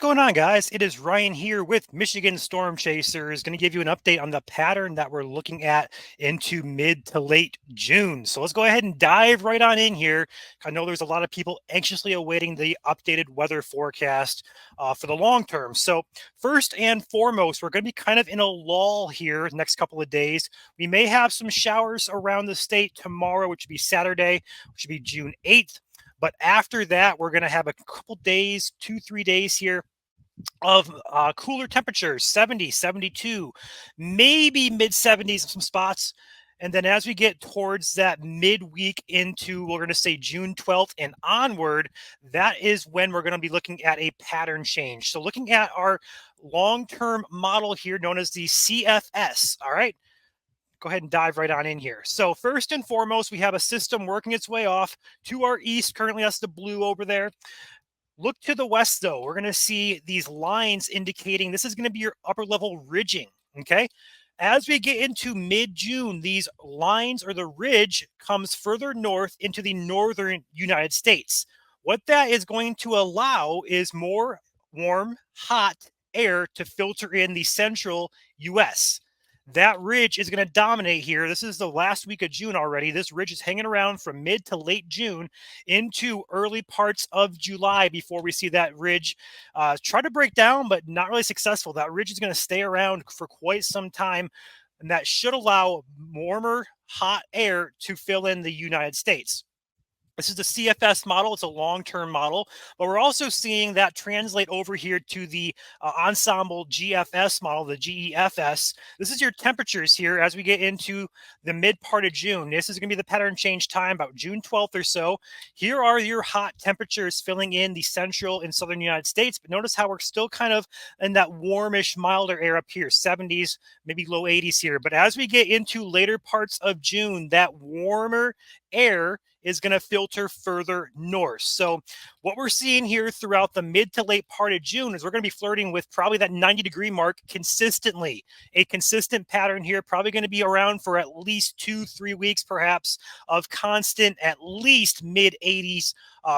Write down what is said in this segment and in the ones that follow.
going on, guys? It is Ryan here with Michigan Storm Chasers. Going to give you an update on the pattern that we're looking at into mid to late June. So let's go ahead and dive right on in here. I know there's a lot of people anxiously awaiting the updated weather forecast for the long term. So first and foremost, we're going to be kind of in a lull here next couple of days. We may have some showers around the state tomorrow, which would be Saturday, which would be June 8th. But after that, we're going to have a couple days, 2, 3 days here of cooler temperatures, 70, 72, maybe mid 70s in some spots. And then as we get towards that midweek into, we're going to say June 12th and onward, that is when we're going to be looking at a pattern change. So looking at our long-term model here known as the CFS, all right? Go ahead and dive right on in here. So first and foremost, we have a system working its way off to our east. Currently, that's the blue over there. Look to the west, though. We're going to see these lines indicating this is going to be your upper level ridging, okay? As we get into mid-June, these lines or the ridge comes further north into the northern United States. What that is going to allow is more warm, hot air to filter in the central U.S. That ridge is going to dominate here. This is the last week of June already. This ridge is hanging around from mid to late June into early parts of July before we see that ridge try to break down, but not really successful. That ridge is going to stay around for quite some time, and that should allow warmer, hot air to fill in the United States. This is the CFS model. It's a long-term model, but we're also seeing that translate over here to the ensemble GFS model, the GEFS. This is your temperatures here as we get into the mid part of June. This is going to be the pattern change time, about June 12th or so. Here are your hot temperatures filling in the central and southern United States, but notice how we're still kind of in that warmish, milder air up here, 70s, maybe low 80s here. But as we get into later parts of June, that warmer air is going to filter further north. So what we're seeing here throughout the mid to late part of June is we're going to be flirting with probably that 90-degree mark consistently. A consistent pattern here, probably going to be around for at least 2-3 weeks, perhaps, of constant at least mid 80s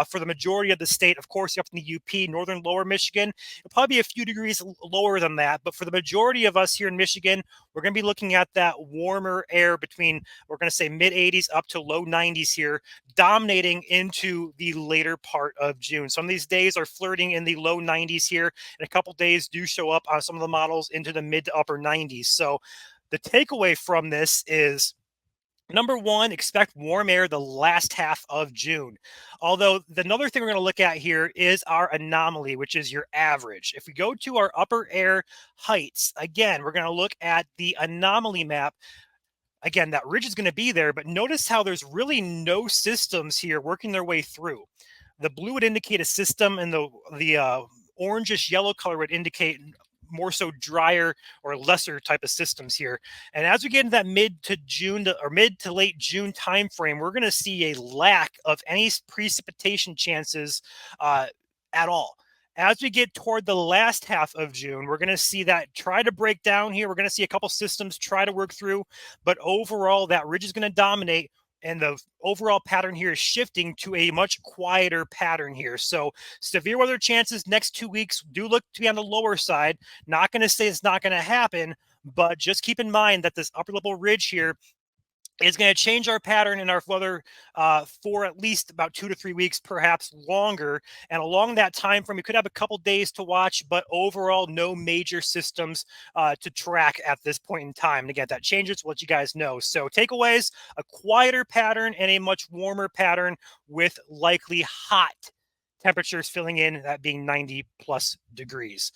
for the majority of the state. Of course, up in the UP, northern lower Michigan, it'll probably be a few degrees lower than that. But for the majority of us here in Michigan, we're going to be looking at that warmer air between, we're going to say mid 80s up to low 90s here, dominating into the later part of June. Some of these days are flirting in the low 90s here, and a couple days do show up on some of the models into the mid to upper 90s. So the takeaway from this is, number one, expect warm air the last half of June. Although another thing we're going to look at here is our anomaly, which is your average. If we go to our upper air heights, again, we're going to look at the anomaly map. Again, that ridge is going to be there, but notice how there's really no systems here working their way through. The blue would indicate a system, and the orangish yellow color would indicate more so drier or lesser type of systems here. And as we get into that mid to late June timeframe, we're going to see a lack of any precipitation chances at all. As we get toward the last half of June, we're going to see that try to break down here. We're going to see a couple systems try to work through, but overall, that ridge is going to dominate, and the overall pattern here is shifting to a much quieter pattern here. So severe weather chances next 2 weeks do look to be on the lower side. Not going to say it's not going to happen, but just keep in mind that this upper level ridge here is going to change our pattern in our weather for at least about 2 to 3 weeks, perhaps longer. And along that time frame, we could have a couple days to watch, but overall, no major systems to track at this point in time. And again, that changes to let you guys know. So takeaways, a quieter pattern and a much warmer pattern with likely hot temperatures filling in, that being 90 plus degrees.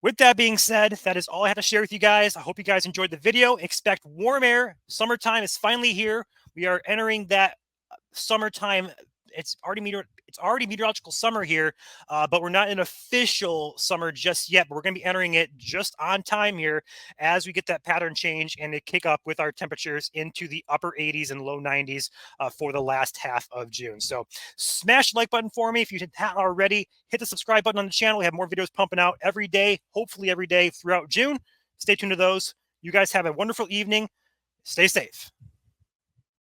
With that being said, that is all I have to share with you guys. I hope you guys enjoyed the video. Expect warm air. Summertime is finally here. We are entering that summertime. It's already meteorological summer here, but we're not in official summer just yet. But we're going to be entering it just on time here as we get that pattern change and it kick up with our temperatures into the upper 80s and low 90s for the last half of June. So smash the like button for me if you haven't already. Hit the subscribe button on the channel. We have more videos pumping out every day, hopefully every day throughout June. Stay tuned to those. You guys have a wonderful evening. Stay safe.